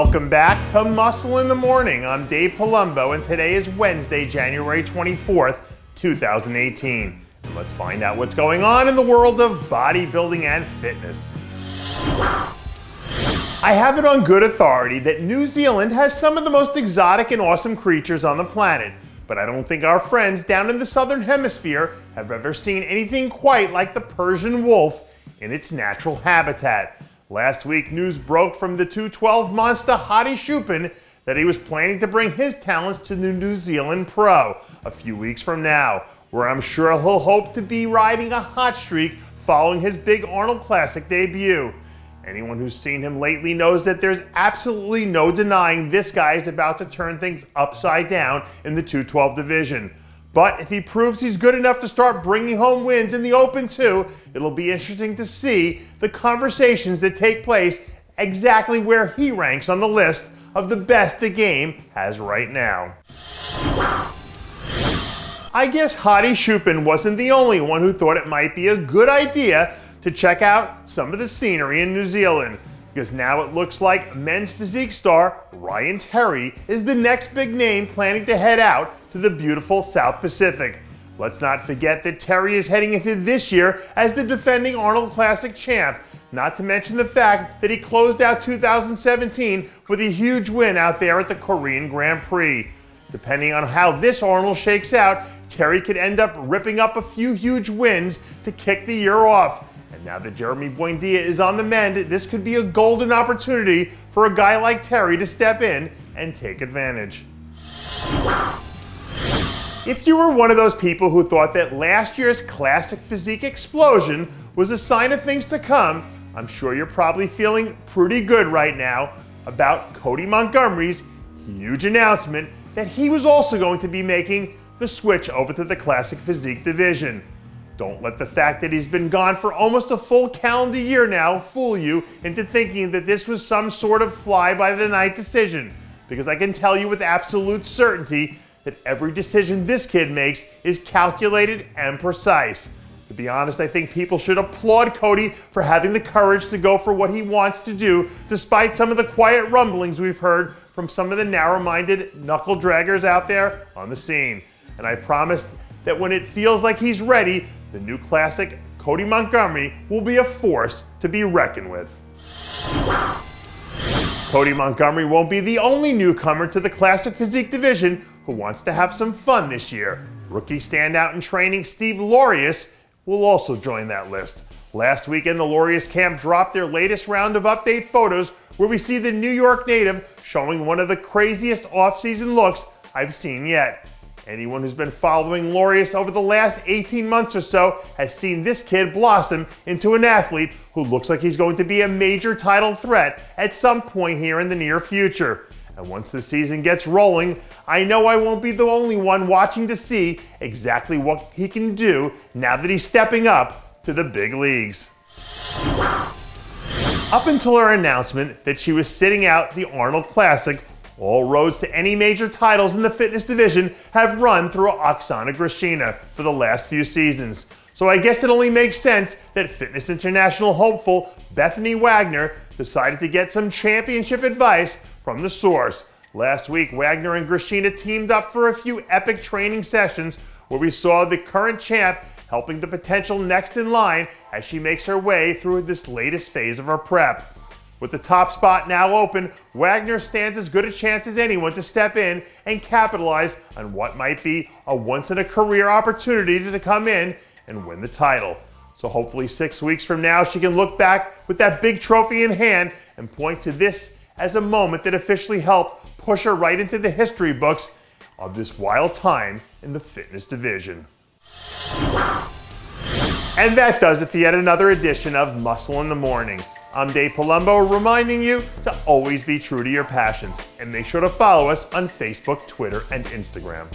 Welcome back to Muscle in the Morning. I'm Dave Palumbo, and today is Wednesday, January 24th, 2018. And let's find out what's going on in the world of bodybuilding and fitness. I have it on good authority that New Zealand has some of the most exotic and awesome creatures on the planet, but I don't think our friends down in the southern hemisphere have ever seen anything quite like the Persian wolf in its natural habitat. Last week, news broke from the 212 monster Hadi Choopan that he was planning to bring his talents to the New Zealand Pro a few weeks from now, where I'm sure he'll hope to be riding a hot streak following his big Arnold Classic debut. Anyone who's seen him lately knows that there's absolutely no denying this guy is about to turn things upside down in the 212 division. But if he proves he's good enough to start bringing home wins in the Open too, it'll be interesting to see the conversations that take place exactly where he ranks on the list of the best the game has right now. I guess Hottie Shubin wasn't the only one who thought it might be a good idea to check out some of the scenery in New Zealand, because now it looks like men's physique star Ryan Terry is the next big name planning to head out to the beautiful South Pacific. Let's not forget that Terry is heading into this year as the defending Arnold Classic champ, not to mention the fact that he closed out 2017 with a huge win out there at the Korean Grand Prix. Depending on how this Arnold shakes out, Terry could end up ripping up a few huge wins to kick the year off. And now that Jeremy Buendia is on the mend, this could be a golden opportunity for a guy like Terry to step in and take advantage. If you were one of those people who thought that last year's classic physique explosion was a sign of things to come, I'm sure you're probably feeling pretty good right now about Cody Montgomery's huge announcement that he was also going to be making the switch over to the classic physique division. Don't let the fact that he's been gone for almost a full calendar year now fool you into thinking that this was some sort of fly-by-the-night decision, because I can tell you with absolute certainty that every decision this kid makes is calculated and precise. To be honest, I think people should applaud Cody for having the courage to go for what he wants to do, despite some of the quiet rumblings we've heard from some of the narrow-minded knuckle draggers out there on the scene. And I promise that when it feels like he's ready, the new classic Cody Montgomery will be a force to be reckoned with. Cody Montgomery won't be the only newcomer to the classic physique division who wants to have some fun this year. Rookie standout in training Steve Laureus will also join that list. Last weekend, the Laureus camp dropped their latest round of update photos where we see the New York native showing one of the craziest off-season looks I've seen yet. Anyone who's been following Laureus over the last 18 months or so has seen this kid blossom into an athlete who looks like he's going to be a major title threat at some point here in the near future. And once the season gets rolling, I know I won't be the only one watching to see exactly what he can do now that he's stepping up to the big leagues. Up until her announcement that she was sitting out the Arnold Classic, all roads to any major titles in the fitness division have run through Oksana Grishina for the last few seasons. So I guess it only makes sense that Fitness International hopeful Bethany Wagner decided to get some championship advice from the source. Last week, Wagner and Grishina teamed up for a few epic training sessions where we saw the current champ helping the potential next in line as she makes her way through this latest phase of her prep. With the top spot now open, Wagner stands as good a chance as anyone to step in and capitalize on what might be a once-in-a-career opportunity to come in and win the title. So hopefully 6 weeks from now, she can look back with that big trophy in hand and point to this as a moment that officially helped push her right into the history books of this wild time in the fitness division. And that does it for yet another edition of Muscle in the Morning. I'm Dave Palumbo, reminding you to always be true to your passions, and make sure to follow us on Facebook, Twitter, and Instagram.